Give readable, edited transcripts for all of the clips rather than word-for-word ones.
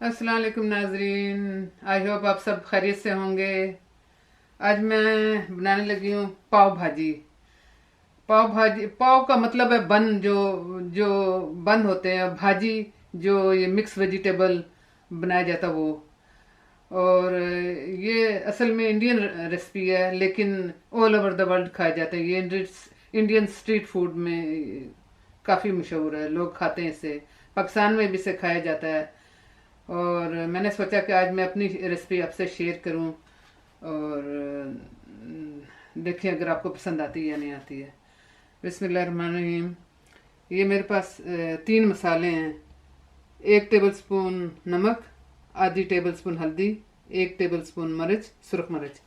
अस्सलाम वालेकुम नाजरीन। आई होप आप सब खैरियत से होंगे। आज मैं बनाने लगी हूँ पाव भाजी। पाव भाजी, पाव का मतलब है बन, जो जो बन होते हैं, भाजी जो ये मिक्स वेजिटेबल बनाया जाता वो। और ये असल में इंडियन रेसिपी है, लेकिन ऑल ओवर द वर्ल्ड खाया जाता है। ये इंडियन स्ट्रीट फूड में काफ़ी मशहूर है, लोग खाते हैं इसे। पाकिस्तान में भी इसे खाया जाता है। और मैंने सोचा कि आज मैं अपनी रेसिपी आपसे शेयर करूं, और देखें अगर आपको पसंद आती है या नहीं आती है। बिस्मिल्लाहिर्रहमानिर्रहीम। ये मेरे पास 3 मसाले हैं। 1 टेबल स्पून नमक, आधी टेबल स्पून हल्दी, 1 टेबल स्पून मिर्च, सुरख मिर्च।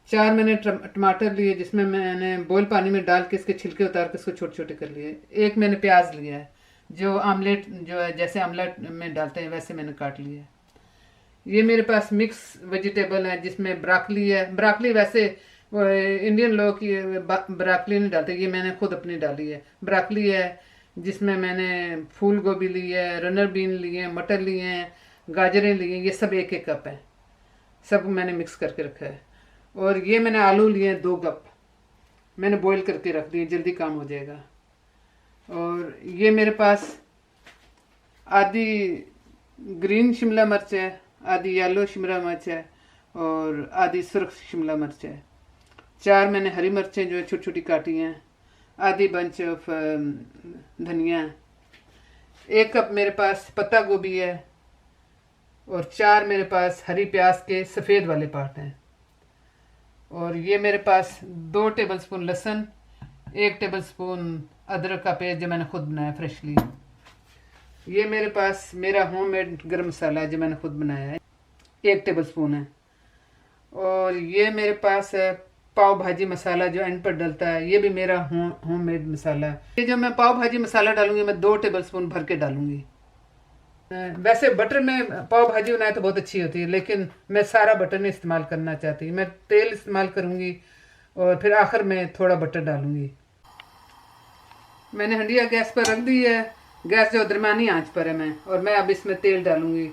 4 मैंने टमाटर लिए, जिसमें मैंने बॉयल पानी में डाल के इसके छिलके उतार के इसको छोटे छोटे कर लिए। 1 मैंने प्याज लिया है, जो आमलेट जो है जैसे आमलेट में डालते हैं वैसे मैंने काट लिया है। ये मेरे पास मिक्स वेजिटेबल है, जिसमें ब्राकली है। ब्राकली वैसे इंडियन लोग ये ब्राकली नहीं डालते, ये मैंने खुद अपनी डाली है। ब्राकली है, जिसमें मैंने फूल गोभी ली है, रनर बीन लिए, मटर लिए हैं, गाजरें लिए, ये सब 1-1 कप है। सब मैंने मिक्स करके रखा है। और ये मैंने आलू लिए 2 कप, मैंने बॉईल करके रख दिए, जल्दी काम हो जाएगा। और ये मेरे पास आधी ग्रीन शिमला मिर्च है, आधी येलो शिमला मिर्च है, और आधी सुर्ख शिमला मिर्च है। 4 मैंने हरी मिर्चें जो है छोटी छोटी काटी हैं। आधी बंच ऑफ धनिया है। 1 कप मेरे पास पत्ता गोभी है। और 4 मेरे पास हरी प्याज के सफ़ेद वाले पार्ट हैं। और ये मेरे पास 2 टेबल स्पून लहसुन, 1 टेबल स्पून अदरक का पेस्ट जो मैंने खुद बनाया फ्रेशली। ये मेरे पास मेरा होममेड गरम मसाला है जो मैंने खुद बनाया है, 1 टेबल स्पून है। और ये मेरे पास है पाव भाजी मसाला, जो एंड पर डलता है, ये भी मेरा होममेड मसाला है। ये जो मैं पाव भाजी मसाला डालूंगी, मैं 2 टेबल स्पून भर के डालूंगी। वैसे बटर में पाव भाजी बनाए तो बहुत अच्छी होती है, लेकिन मैं सारा बटर नहीं इस्तेमाल करना चाहती। मैं तेल इस्तेमाल करूंगी और फिर आखिर में थोड़ा बटर डालूंगी। मैंने हंडिया गैस पर रख दी है, गैस जो दरमियानी आंच पर है मैं। और मैं अब इसमें तेल डालूंगी।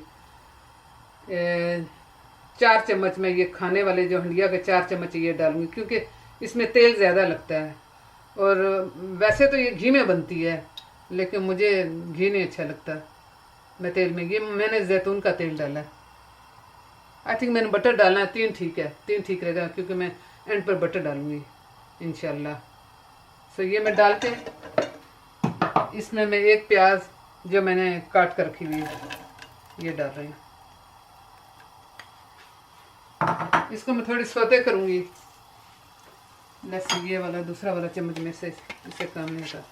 4 चम्मच में, ये खाने वाले जो हंडिया के 4 चम्मच ये डालूंगी, क्योंकि इसमें तेल ज़्यादा लगता है। और वैसे तो ये घी में बनती है, लेकिन मुझे घी नहीं अच्छा लगता। मैं तेल में, ये मैंने जैतून का तेल डाला है। आई थिंक मैंने बटर डालना है 3 ठीक है, 3 ठीक रहेगा, क्योंकि मैं एंड पर बटर डालूंगी इंशाल्लाह। सो ये मैं डाल के इसमें मैं 1 प्याज जो मैंने काट कर रखी हुई है ये डाल रही हूँ। इसको मैं थोड़ी सौते करूँगी। ये वाला दूसरा वाला चम्मच में से इससे काम नहीं होता।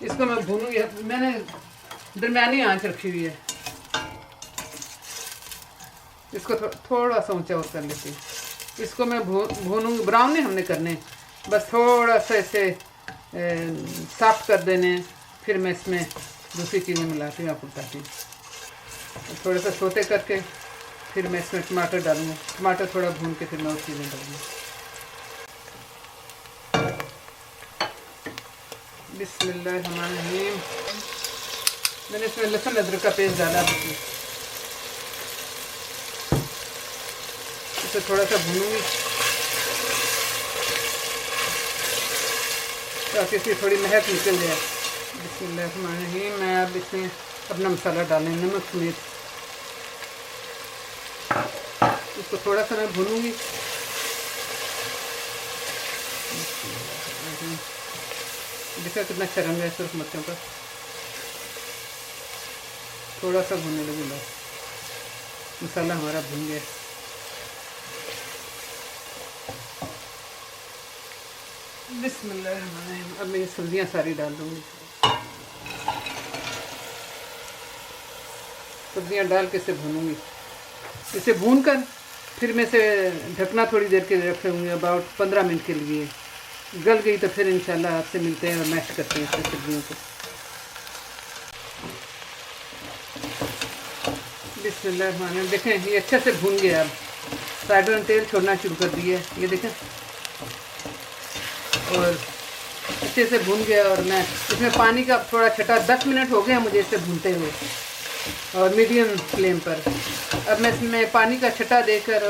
इसको मैं भूनूंगी, मैंने दरमियानी आंच रखी हुई है। इसको थोड़ा सा ऊंचा और कर लेती हूँ। इसको मैं भूनूंगी, ब्राउन नहीं हमने करने, बस थोड़ा सा इसे सॉफ्ट कर देने। फिर मैं इसमें दूसरी चीज़ें मिलाती हूँ, आपको बताती हूँ। थोड़ा सा सोते करके फिर मैं इसमें टमाटर डालूँगी। टमाटर थोड़ा भून के फिर मैं और चीज़ें डालूँगी। बिस्मिल्लाहिर्रहमानिर्रहीम। मैंने इसमें लहसुन अदरक का पेस्ट डाला, इसे थोड़ा सा भूनूंगी ताकि इसकी थोड़ी महक निकल जाए। बिस्मिल्लाहिर्रहमानिर्रहीम। मैं अब इसमें अपना मसाला डालें, नमक समेत। इसको थोड़ा सा मैं भूनूंगी। देखा कितना अच्छा रंग है सुर्ख मिर्चों का। थोड़ा सा भूनने लगी, बस मसाला हमारा भून गया। बिस्मिल्लाह। अब मैं ये सब्जियाँ सारी डाल दूँगी। सब्जियाँ डाल के इसे भूनूंगी। इसे भून कर फिर मैं इसे ढकना थोड़ी देर के लिए रखूँगी, अबाउट 15 मिनट के लिए। गल गई तो फिर इंशाल्लाह आपसे मिलते हैं और मैश करते हैं इससे सब्जियों को। बिस्मिल्लाह। देखें ये अच्छे से भून गया। अब साइडों में तेल छोड़ना शुरू कर दिया, ये देखें। और अच्छे से भून गया और मैं इसमें पानी का थोड़ा छटा 10 मिनट हो गए मुझे इसे भूनते हुए और मीडियम फ्लेम पर। अब मैं इसमें पानी का छटा देकर,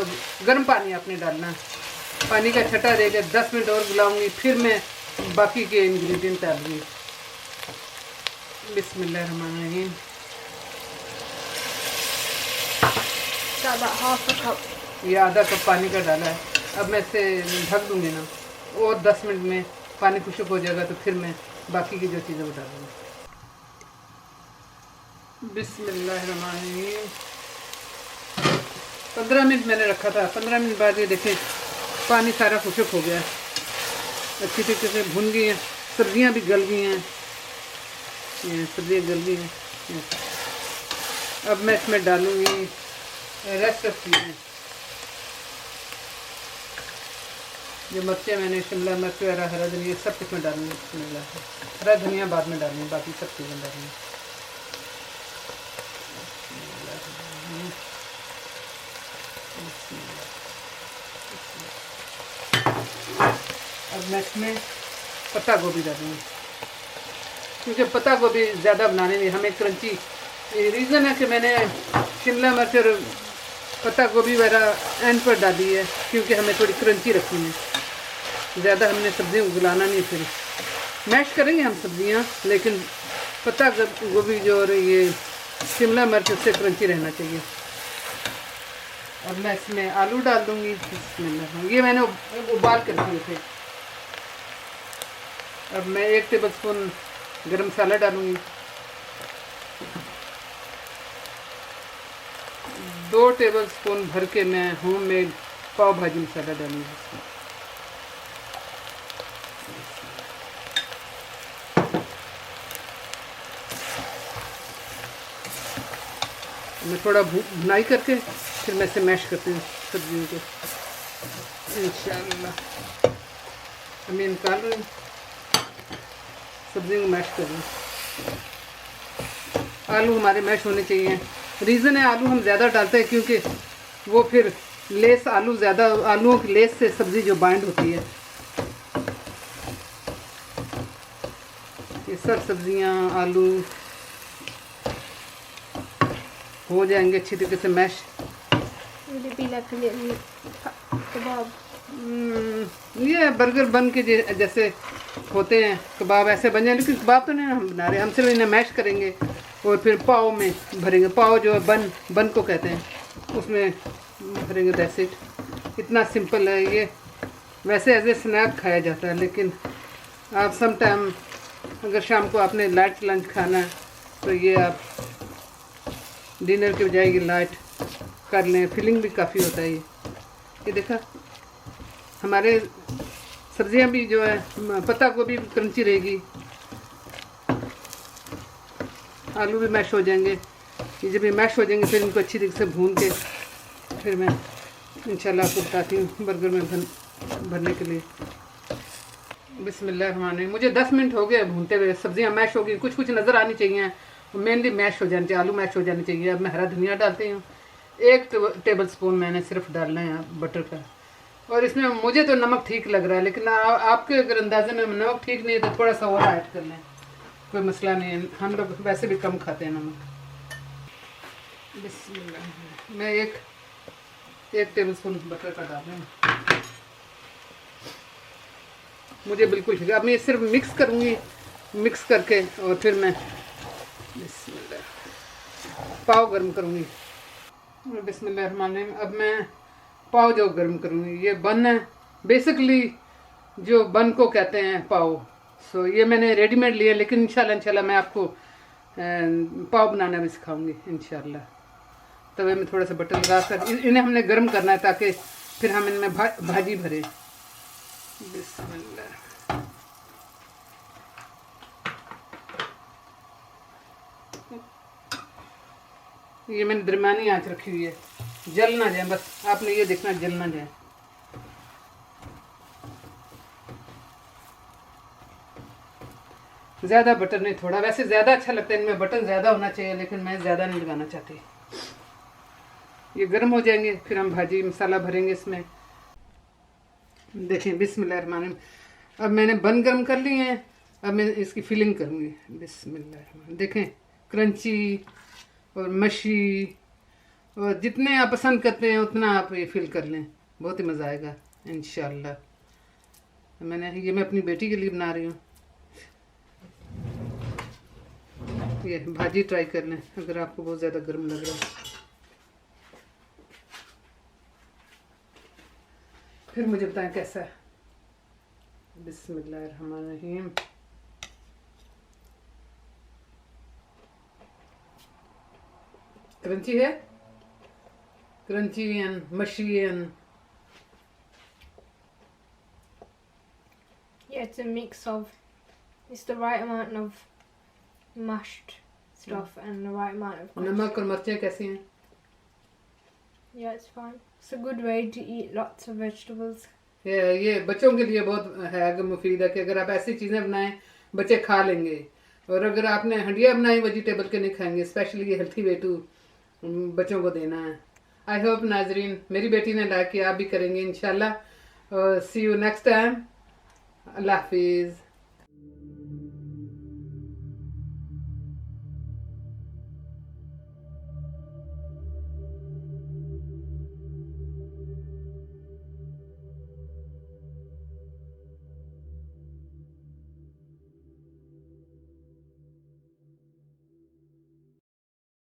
गर्म पानी आपने डालना, पानी का छटा देकर 10 मिनट और बुलाऊंगी, फिर मैं बाकी के इंग्रेडिएंट डालूंगी। बिस्मिल्लाहिर्रहमानिर्रहीम। ये आधा कप पानी का डाला है। अब मैं इसे ढक दूंगी ना, और 10 मिनट में पानी खुश्क हो जाएगा तो फिर मैं बाकी की जो चीज़ें वो डालूंगी। बिस्मिल्लाहिर्रहमानिर्रहीम। 15 मिनट मैंने रखा था। 15 मिनट बाद ये देखें पानी सारा खुश्क हो गया, अच्छी तरीके से भुन गई हैं, सब्जियां भी गल गई हैं, ये सब्जियां गल गई हैं। अब मैं इसमें डालूंगी रेस्ट ऑफ चीज़ें, जो मिर्चें मैंने, शिमला मिर्च वगैरह, हरा धनिया सब कुछ में डालूंगी। हरा धनिया बाद में डालूंगी, बाकी सब चीज़ें डालूंगी। अब मैं इसमें पत्ता गोभी डालूंगी, क्योंकि पत्ता गोभी ज़्यादा बनाने में हमें क्रंची, रीज़न है कि मैंने शिमला मिर्च और पत्ता गोभी वगैरह एंड पर डाली है, क्योंकि हमें थोड़ी क्रंची रखनी है। ज़्यादा हमने सब्जियों को गलाना नहीं, फिर मैश करेंगे हम सब्जियां, लेकिन पत्ता गोभी जो और ये शिमला मिर्च उससे क्रंची रहना चाहिए। अब मैं इसमें आलू डाल दूंगी। ये मैंने उबाल कर दिए थे। अब मैं 1 टेबलस्पून गरम मसाला डालूंगी, 2 टेबलस्पून भर के मैं होममेड पाव भाजी मसाला डालूंगी। मैं थोड़ा भुनाई करके फिर मैं इसे मैश करती हूँ सब्जियों को, इंशाअल्लाह। अब मैं निकाल रही हूँ, सब्जियों को मैश कर रही हूँ। आलू हमारे मैश होने चाहिए। रीज़न है आलू हम ज़्यादा डालते हैं, क्योंकि वो फिर लेस, आलू ज़्यादा, आलूओं की लेस से सब्ज़ी जो बाइंड होती है। ये सब सब्जियाँ, आलू हो जाएंगे अच्छी तरीके से मैश। ये बर्गर बन के जैसे होते हैं कबाब, ऐसे बन जाए, लेकिन कबाब तो नहीं हम बना रहे, हम सिर्फ इन्हें मैश करेंगे और फिर पाव में भरेंगे। पाव जो बन को कहते हैं, उसमें भरेंगे। That's it. इतना सिंपल है ये। वैसे एज ए स्नैक खाया जाता है, लेकिन आप सम टाइम अगर शाम को आपने लाइट लंच खाना है तो ये आप डिनर की बजाय ये लाइट कर लें। फिलिंग भी काफ़ी होता है ये देखा, हमारे सब्जियां भी जो है, पत्ता गोभी भी क्रंची रहेगी, आलू भी मैश हो जाएंगे। ये जब ये मैश हो जाएंगे फिर इनको अच्छी तरीके से भून के फिर मैं इंशाल्लाह आपको बताती हूँ बर्गर में भरने के लिए। बिस्मिल्लाहिर्रहमानिर्रहीम। मुझे 10 मिनट हो गए भूनते हुए। सब्जियां मैश हो गई, कुछ कुछ नज़र आनी चाहिए, मेनली मैश हो जानी चाहिए, आलू मैश हो जानी चाहिए। अब मैं हरा धनिया डालती हूँ, 1 टेबलस्पून मैंने सिर्फ डालना है बटर का। और इसमें मुझे तो नमक ठीक लग रहा है, लेकिन आपके अगर अंदाजे में नमक ठीक नहीं है तो थोड़ा सा और ऐड कर लें, कोई मसला नहीं है। हम लोग वैसे भी कम खाते हैं नमक। बिस्मिल्लाह। मैं एक टेबलस्पून बटर का डाल रही हूँ, मुझे बिल्कुल ठीक है। अब मैं सिर्फ मिक्स करूँगी, मिक्स करके और फिर मैं पाव गर्म करूँगी। बिस्मिल्लाहिर्रहमानिर्रहीम। अब मैं पाव जो गर्म करूँगी, ये बन है बेसिकली, जो बन को कहते हैं पाव। सो ये मैंने रेडीमेड लिया, लेकिन इंशाल्लाह मैं आपको पाव बनाना भी सिखाऊंगी इंशाल्लाह। तवे में थोड़ा सा बटर लगा कर इन्हें हमने गर्म करना है, ताकि फिर हम इनमें भाजी भरें। बिस्मिल्लाह। ये मैंने दरमियानी आंच रखी हुई है, जल ना जाए, बस आपने ये देखना जल ना जाए। ज़्यादा बटर नहीं, थोड़ा, वैसे ज़्यादा अच्छा लगता है, इनमें बटर ज़्यादा होना चाहिए, लेकिन मैं ज़्यादा नहीं लगाना चाहती। ये गर्म हो जाएंगे फिर हम भाजी मसाला भरेंगे इसमें। देखें बिस्मिल्लाहिर्रहमानिर्रहीम। अब मैंने बन गर्म कर लिए हैं अब मैं इसकी फिलिंग करूँगी। बिस्मिल्लाह। देखें, क्रंची और मशी, और जितने आप पसंद करते हैं उतना आप ये फिल कर लें, बहुत ही मज़ा आएगा इंशाल्लाह। मैं अपनी बेटी के लिए बना रही हूँ। ये भाजी ट्राई कर लें अगर आपको बहुत ज़्यादा गर्म लग रहा है। फिर मुझे बताएं कैसा है। बिस्मिल्लाहिर्रहमानिर्रहीम। क्रंची है, क्रंची एंड मशी and Yeah, it's a mix of, it's the right amount of mashed stuff and the right amount of crunchy. नमक और मिर्चें कैसी हैं? Yeah, it's fine. It's a good way to eat lots of vegetables. ये बच्चों के लिए बहुत है कि मुफीद है कि अगर आप ऐसी चीज़ें बनाएं बच्चे खा लेंगे, और अगर आपने हंडिया बनाई वेजिटेबल के नहीं खाएंगे, स्पेशली ये हेल्थी वे टू बच्चों को देना है। आई होप नाजरीन मेरी बेटी ने लाइक किया, आप भी करेंगे इंशाल्लाह। सी यू नेक्स्ट टाइम। अल्लाह हाफिज़।